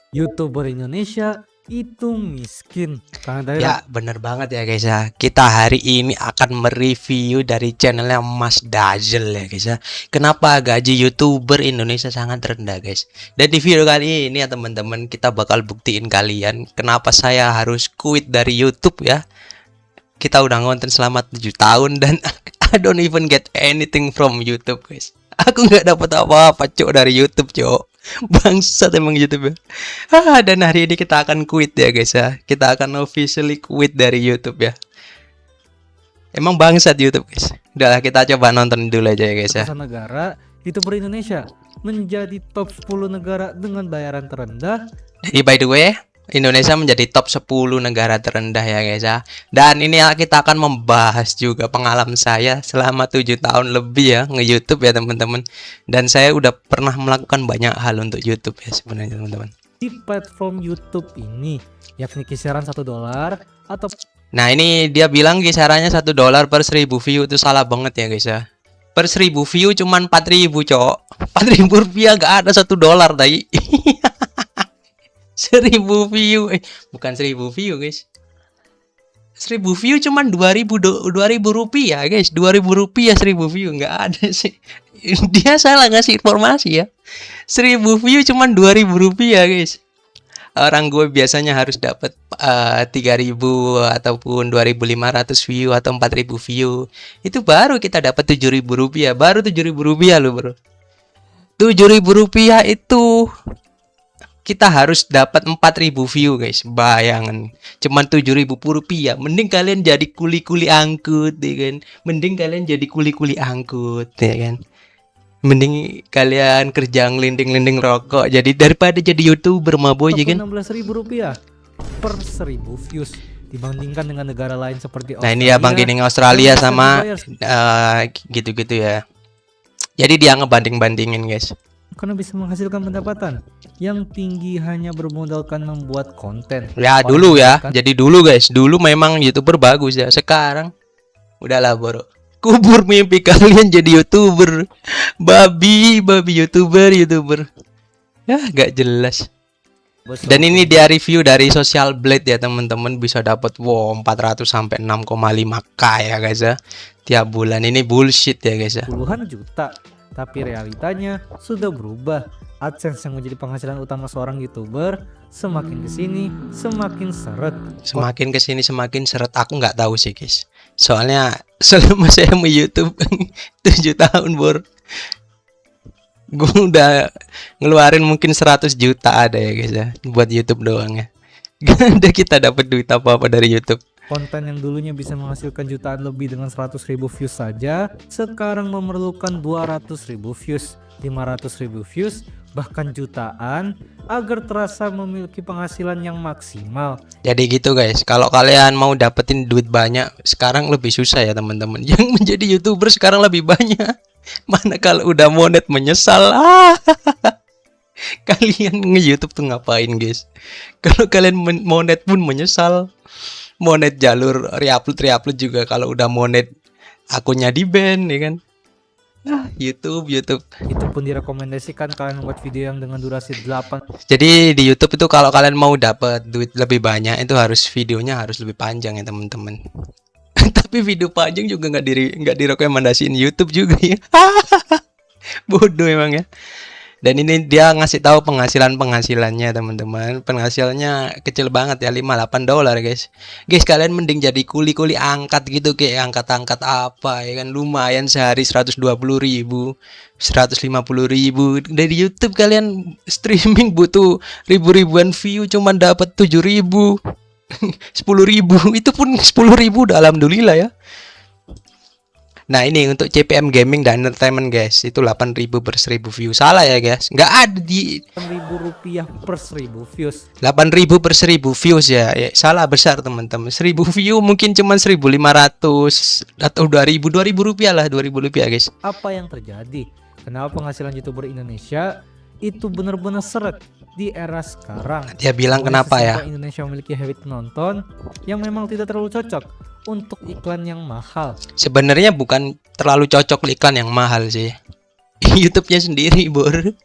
YouTuber Indonesia itu miskin karena daerah. Ya bener banget ya guys ya. Kita hari ini akan mereview dari channelnya Mas Dazzle ya guys ya. Kenapa gaji YouTuber Indonesia sangat rendah guys. Dan di video kali ini ya teman-teman, kita bakal buktiin kalian kenapa saya harus quit dari YouTube ya. Kita udah ngonten selama 7 tahun dan I don't even get anything from YouTube guys. Aku nggak dapat apa-apa cok dari YouTube cok. Bangsat emang YouTube ya. Dan hari ini kita akan quit ya guys ya. Kita akan officially quit dari YouTube ya. Emang bangsat YouTube guys. Udahlah kita coba nonton dulu aja ya guys ya. Negara YouTuber Indonesia menjadi top 10 negara dengan bayaran terendah. Jadi by the way, Indonesia menjadi top 10 negara terendah ya guys ya. Dan ini kita akan membahas juga pengalaman saya selama 7 tahun lebih ya nge-YouTube ya teman-teman. Dan saya udah pernah melakukan banyak hal untuk YouTube ya sebenarnya teman-teman. Di platform YouTube ini, yakni kisaran $1 atau. Nah ini dia bilang kisarannya $1 per 1000 view, itu salah banget ya guys ya. Per 1000 view cuman 4.000 cok. 4.000 rupiah gak ada $1 tadi. 1000 view, bukan 1000 view guys. 1000 view cuman 2000 rupiah guys. 2000 rupiah 1000 view, nggak ada sih. Dia salah ngasih informasi ya. 1000 view cuman 2000 rupiah guys. Orang gue biasanya harus dapat 3000 ataupun 2500 view atau 4000 view. Itu baru kita dapat 7000 rupiah. Baru 7000 rupiah loh bro. 7000 rupiah itu kita harus dapat 4000 view guys. Bayangan cuman 7000 rupiah. Mending kalian jadi kuli-kuli angkut ya kan. Mending kalian jadi kuli-kuli angkut ya kan. Mending kalian kerja ngelinding-linding rokok jadi daripada jadi YouTuber maboy ya kan. 16.000 rupiah per 1000 views dibandingkan dengan negara lain seperti Nah Australia. ini ya bandingin Australia sama gitu-gitu ya. Jadi dia ngebanding-bandingin guys. Karena bisa menghasilkan pendapatan yang tinggi hanya bermodalkan membuat konten. Ya dulu ya. Jadi dulu guys, dulu memang YouTuber bagus ya. Sekarang udahlah bro. Kubur mimpi kalian jadi YouTuber. Babi YouTuber. Ya gak jelas. Dan ini dia review dari Social Blade ya teman-teman, bisa dapat 400 sampai 6,5k ya guys ya tiap bulan. Ini bullshit ya guys ya. Puluhan juta. Tapi realitanya sudah berubah. AdSense yang menjadi penghasilan utama seorang YouTuber semakin kesini semakin seret. Semakin kesini semakin seret. Aku nggak tahu sih guys. Soalnya selama saya mau YouTube 7 tahun bor, gue udah ngeluarin mungkin 100 juta ada ya guys ya buat YouTube doang ya. Gak ada kita dapat duit apa-apa dari YouTube. Konten yang dulunya bisa menghasilkan jutaan lebih dengan 100.000 views saja, sekarang memerlukan 200.000 views, 500.000 views, bahkan jutaan agar terasa memiliki penghasilan yang maksimal. Jadi gitu guys, kalau kalian mau dapetin duit banyak sekarang lebih susah ya teman-teman. Yang menjadi YouTuber sekarang lebih banyak. Mana kalau udah monet menyesal. Kalian nge-YouTube tuh ngapain guys? Kalau kalian monet pun menyesal. Monet jalur reupload juga kalau udah monet akunnya di ban ya kan. YouTube Itu pun direkomendasikan kalian membuat video yang dengan durasi 8. Jadi di YouTube itu kalau kalian mau dapat duit lebih banyak itu harus videonya harus lebih panjang ya teman-teman. Tapi video panjang juga nggak direkomendasiin YouTube juga ya. Bodoh emang ya. Dan ini dia ngasih tahu penghasilannya teman-teman. Penghasilannya kecil banget ya, $58 guys. Guys kalian mending jadi kuli-kuli angkat gitu, kayak angkat-angkat apa ya kan, lumayan sehari 120.000, 150.000. Dari YouTube kalian streaming butuh ribuan view cuman dapat 7.000. 10.000 itu pun 10.000 udah alhamdulillah ya. Nah ini untuk CPM Gaming dan Entertainment guys, itu 8.000 per 1000 view. Salah ya guys, nggak ada di 8.000 rupiah per 1000 views. 8.000 per 1000 views ya. Salah besar teman-teman. 1000 view mungkin cuma 1.500 atau 2.000 rupiah lah, 2.000 rupiah guys. Apa yang terjadi? Kenapa penghasilan YouTuber Indonesia itu benar-benar seret di era sekarang? Dia bilang kenapa ya? Indonesia memiliki habit penonton yang memang tidak terlalu cocok untuk iklan yang mahal. Sebenarnya bukan terlalu cocok iklan yang mahal sih. YouTube-nya sendiri, Bor.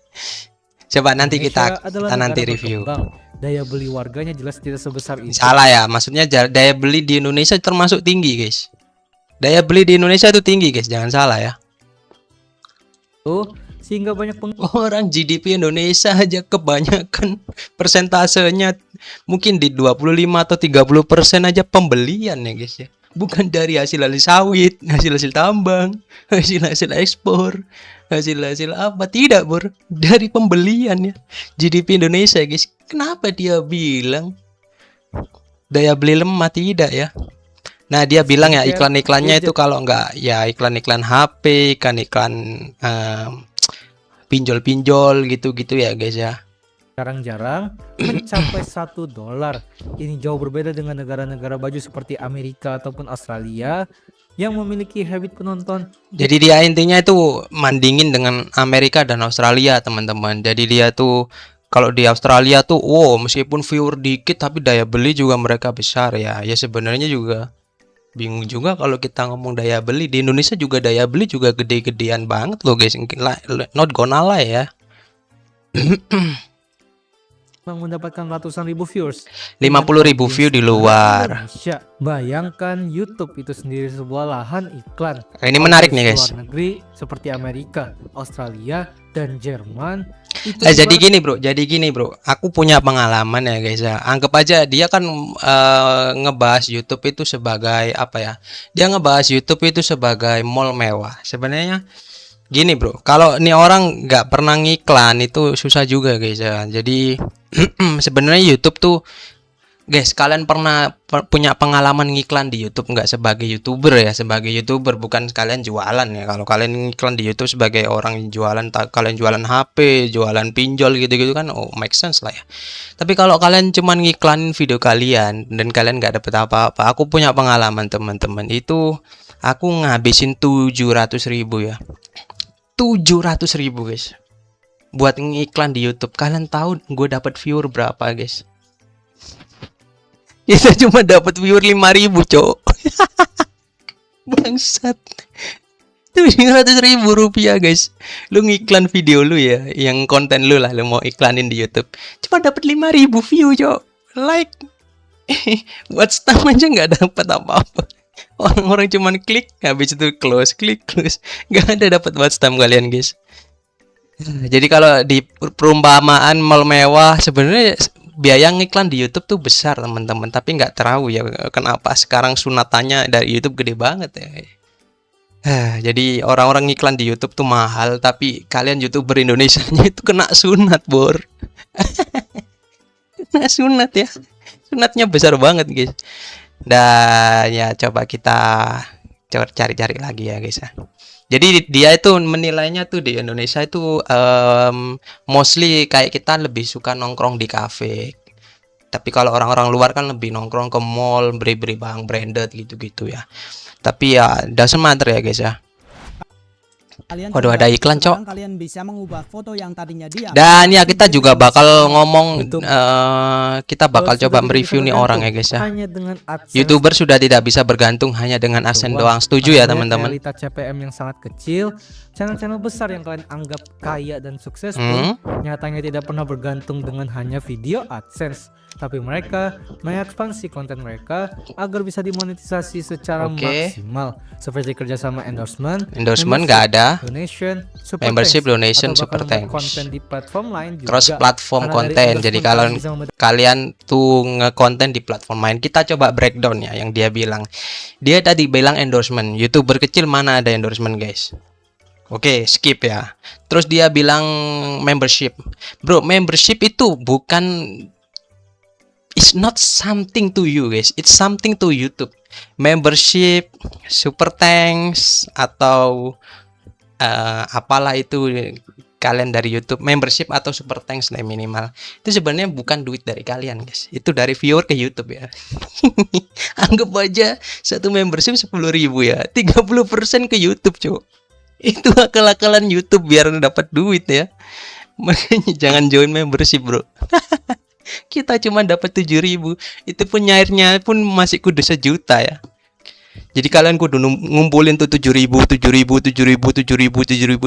Coba nanti Indonesia kita adalah nanti negara review. berkembang. Daya beli warganya jelas tidak sebesar itu. Salah ya, maksudnya daya beli di Indonesia termasuk tinggi, guys. Daya beli di Indonesia itu tinggi, guys. Jangan salah ya. Sehingga banyak Orang GDP Indonesia aja kebanyakan persentasenya mungkin di 25 atau 30% aja pembelian ya, guys ya. Bukan dari hasil-hasil sawit, hasil-hasil tambang, hasil-hasil ekspor, hasil-hasil apa, tidak, Bor. Dari pembelian ya. GDP Indonesia, guys. Kenapa dia bilang daya beli lemah? Tidak ya. Nah, dia bilang ya iklan-iklannya itu kalau enggak ya iklan-iklan HP, iklan-iklan pinjol-pinjol gitu-gitu ya, guys ya. jarang-jarang mencapai $1. Ini jauh berbeda dengan negara-negara baju seperti Amerika ataupun Australia yang memiliki habit penonton. Jadi dia intinya itu mandingin dengan Amerika dan Australia, teman-teman. Jadi dia tuh kalau di Australia tuh, wow, meskipun viewer dikit tapi daya beli juga mereka besar ya. Ya sebenarnya juga bingung juga kalau kita ngomong daya beli. Di Indonesia juga daya beli juga gede-gedean banget loh, guys. Not gonna lie ya. Mendapatkan ratusan ribu viewers, 50.000 view di luar. Indonesia. Bayangkan YouTube itu sendiri sebuah lahan iklan. Ini menarik nih, guys. Luar negeri seperti Amerika, Australia, dan Jerman. Jadi gini bro, aku punya pengalaman ya, guys ya. Anggap aja dia kan ngebahas YouTube itu sebagai apa ya? Dia ngebahas YouTube itu sebagai mall mewah. Sebenarnya gini bro, kalau nih orang nggak pernah ngiklan itu susah juga, guys ya. Jadi sebenarnya YouTube tuh, guys, kalian pernah punya pengalaman ngiklan di YouTube nggak sebagai YouTuber ya? Sebagai YouTuber, bukan kalian jualan ya. Kalau kalian ngiklan di YouTube sebagai orang jualan, kalian jualan HP, jualan pinjol gitu-gitu kan, oh make sense lah ya. Tapi kalau kalian cuman ngiklanin video kalian dan kalian nggak dapet apa-apa, aku punya pengalaman teman-teman. Itu aku ngabisin 700.000 ya. 700.000 guys buat ngiklan di YouTube. Kalian tahu gue dapat viewer berapa, guys? Kita cuma dapat viewer 5.000, cok. Bangsat. 700.000 rupiah, guys. Lu ngiklan video lu ya, yang konten lu lah, lu mau iklanin di YouTube, cuma dapat 5.000 view, cok. Like buat stamp aja nggak dapat apa-apa. Orang-orang cuman klik, habis itu close, klik, close. Nggak ada dapat buat stamp kalian, guys. Jadi kalau di perumpamaan mall mewah, sebenarnya biaya ngiklan di YouTube tuh besar, teman-teman, tapi nggak terlalu ya. Kenapa sekarang sunatannya dari YouTube gede banget ya? Jadi orang-orang ngiklan di YouTube tuh mahal, tapi kalian YouTuber Indonesianya itu kena sunat, Bor. Kena sunat ya. Sunatnya besar banget, guys. Dan ya coba kita cari-cari lagi ya, guys ya. Jadi dia itu menilainya tuh di Indonesia itu mostly kayak kita lebih suka nongkrong di cafe. Tapi kalau orang-orang luar kan lebih nongkrong ke mall, beli-beli barang branded gitu-gitu ya. Tapi ya doesn't matter ya, guys ya. Waduh, ada iklan, cok. Kalian bisa mengubah foto yang tadinya diam. Dan ya kita juga bakal ngomong, kita bakal coba mereview nih orang ya, guys ya. YouTuber sudah tidak bisa bergantung hanya dengan AdSense doang. Setuju ya, teman-teman? Realita CPM yang sangat kecil, channel-channel besar yang kalian anggap kaya dan sukses pun nyatanya tidak pernah bergantung dengan hanya video AdSense. Tapi mereka mengekspansi konten mereka agar bisa dimonetisasi secara maksimal, seperti kerjasama endorsement nggak ada, donation, membership, donation, super thanks, konten di platform lain juga, cross platform konten. Jadi kalau kalian tuh ngekonten di platform lain, kita coba breakdown ya yang dia bilang. Dia tadi bilang endorsement, YouTuber kecil mana ada endorsement, guys? Oke, skip ya. Terus dia bilang membership. Bro, membership itu bukan, it's not something to you, guys. It's something to YouTube. Membership, super thanks, atau apalah itu kalian dari YouTube, membership atau super thanks lah minimal. Itu sebenarnya bukan duit dari kalian, guys. Itu dari viewer ke YouTube ya. Anggap aja satu membership 10.000 ya. 30% ke YouTube, cok. Itu akal-akalan YouTube biar dapat duit ya. Makanya jangan join membership, bro. Kita cuma dapat 7.000. Itu penyairnya pun masih kudu 1 juta ya. Jadi kalian kudu ngumpulin tuh 7.000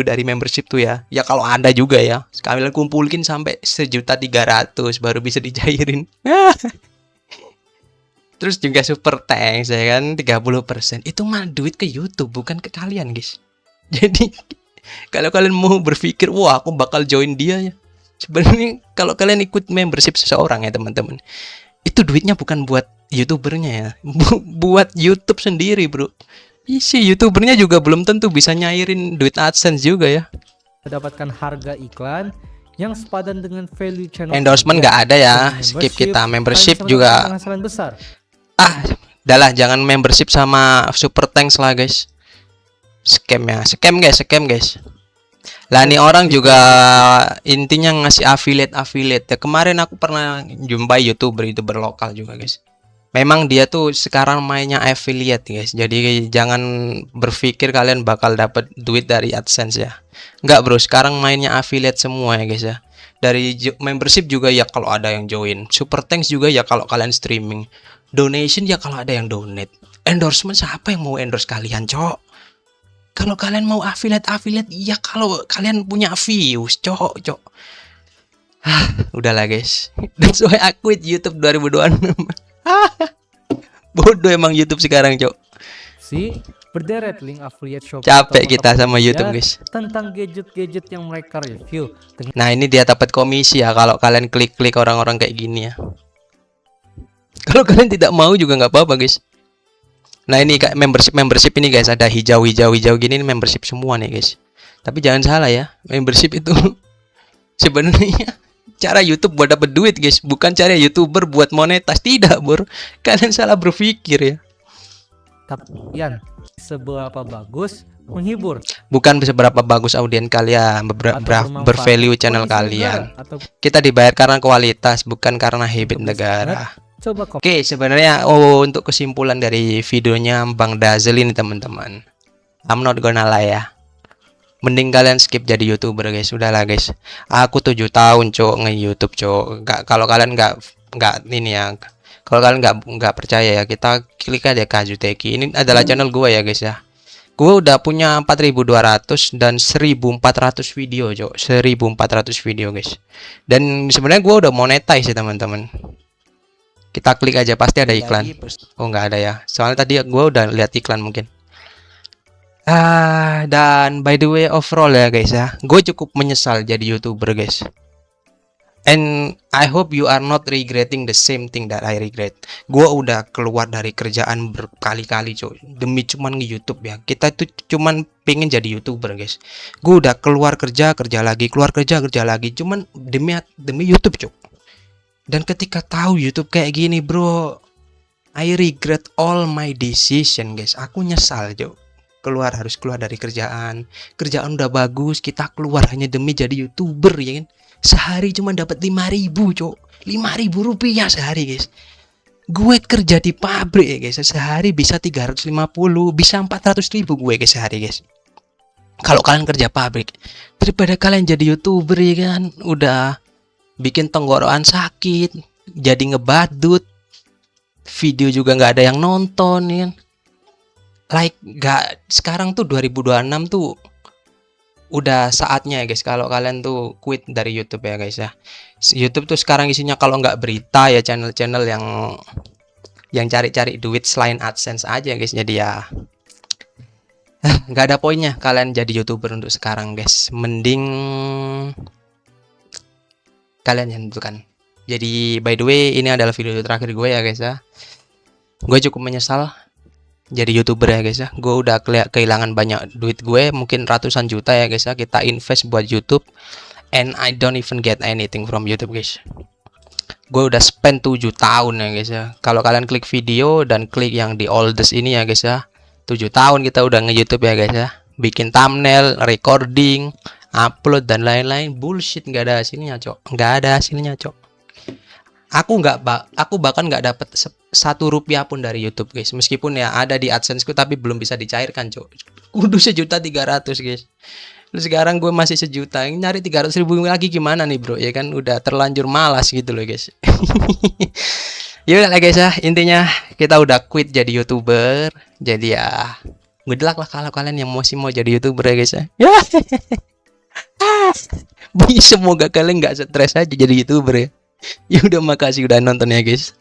dari membership tuh ya. Ya kalau ada juga ya. Kalian kumpulin sampai 1.300.000 baru bisa dicairin. Terus juga super thanks ya kan 30%. Itu mah duit ke YouTube bukan ke kalian, guys. Jadi kalau kalian mau berpikir, wah aku bakal join dia ya. Sebenarnya kalau kalian ikut membership seseorang ya teman-teman, itu duitnya bukan buat YouTubernya ya, buat YouTube sendiri, bro. Isi YouTubernya juga belum tentu bisa nyairin duit AdSense juga ya. Mendapatkan harga iklan yang sepadan dengan value channel. Endorsement nggak ada ya, skip kita. Membership juga. Penghasilan besar. Udahlah jangan membership sama super thanks lah guys. Scam guys. Lah nih orang juga intinya ngasih affiliate ya. Kemarin aku pernah jumpai YouTuber lokal juga guys. Memang dia tuh sekarang mainnya affiliate guys. Jadi jangan berpikir kalian bakal dapat duit dari AdSense ya. Enggak bro, sekarang mainnya affiliate semua ya guys ya. Dari membership juga ya kalau ada yang join. Super thanks juga ya kalau kalian streaming. Donation ya kalau ada yang donate. Endorsement siapa yang mau endorse kalian, cok? Kalau kalian mau affiliate ya kalau kalian punya views, cok. Udahlah guys. That's why I quit YouTube 2026. Bodoh emang YouTube sekarang, cok. Berderet link affiliate shop. Capek kita sama YouTube, guys. Tentang gadget-gadget yang mereka review. Nah, ini dia dapat komisi ya kalau kalian klik-klik orang-orang kayak gini ya. Kalau kalian tidak mau juga nggak apa-apa, guys. Nah, ini kayak membership ini guys, ada hijau gini, ini membership semua nih, guys. Tapi jangan salah ya, membership itu sebenarnya cara YouTube buat dapat duit, guys, bukan cara YouTuber buat monetas. Tidak, bro. Kalian salah berpikir ya. Tapi seberapa bagus menghibur, bukan seberapa bagus audien kalian, bervalue channel kalian. Kita dibayar karena kualitas, bukan karena habit negara. Oke, sebenarnya untuk kesimpulan dari videonya Bang Dazzle ini teman-teman, I'm not gonna lie ya, mending kalian skip jadi YouTuber guys. Udahlah guys, aku 7 tahun cok nge-YouTube cok. Kalau kalian nggak ini ya, kalau kalian nggak percaya ya, kita klik aja Kaju Teki. Ini adalah channel gua ya guys ya. Gua udah punya 4.200 dan 1.400 video cok, 1.400 video guys. Dan sebenarnya gua udah monetize ya teman-teman. Kita klik aja pasti ada iklan. Oh nggak ada ya, soalnya tadi gue udah lihat iklan mungkin. Dan by the way overall ya guys ya, gue cukup menyesal jadi YouTuber guys. And I hope you are not regretting the same thing that I regret. Gue udah keluar dari kerjaan berkali-kali coy, demi cuman nge-YouTube ya. Kita tuh cuman pengen jadi YouTuber guys. Gue udah keluar kerja lagi, keluar kerja lagi, cuman demi YouTube coy. Dan ketika tahu YouTube kayak gini bro, I regret all my decision guys. Aku nyesal Jo, harus keluar dari kerjaan udah bagus, kita keluar hanya demi jadi YouTuber ya kan. Sehari cuma dapat 5.000 cok, 5.000 rupiah sehari guys. Gue kerja di pabrik ya guys, sehari bisa 350, bisa 400.000 gue guys sehari guys. Kalau kalian kerja pabrik, daripada kalian jadi YouTuber ya kan, udah bikin tenggorokan sakit, jadi ngebadut, video juga nggak ada yang nonton ya kan. Like sekarang tuh 2026 tuh udah saatnya ya guys, kalau kalian tuh quit dari YouTube ya guys ya. YouTube tuh sekarang isinya kalau nggak berita ya channel-channel yang cari-cari duit selain AdSense aja guys. Jadi ya nggak ada poinnya kalian jadi YouTuber untuk sekarang guys. Mending kalian yang tentukan. Jadi by the way ini adalah video terakhir gue ya guys ya. Gue cukup menyesal jadi YouTuber ya guys ya. Gue udah kehilangan banyak duit gue, mungkin ratusan juta ya guys ya, kita invest buat YouTube, and I don't even get anything from YouTube guys. Gue udah spend 7 tahun ya guys ya. Kalau kalian klik video dan klik yang di oldest ini ya guys ya, 7 tahun kita udah nge-YouTube ya guys ya. Bikin thumbnail, recording, upload dan lain-lain, bullshit, nggak ada hasilnya cok, nggak ada hasilnya cok. Aku bahkan nggak dapat 1 rupiah pun dari YouTube guys, meskipun ya ada di AdSense ku tapi belum bisa dicairkan cok. Kudu 1.300.000 guys. Terus sekarang gue masih 1 juta, nyari 300.000 lagi gimana nih bro ya kan, udah terlanjur malas gitu loh guys. Ya udah lah guys ya, intinya kita udah quit jadi YouTuber. Jadi ya good luck lah kalau kalian yang masih mau jadi YouTuber ya guys ya. Ya. Semoga kalian nggak stres aja jadi YouTuber ya. Ya udah, makasih udah nonton ya guys.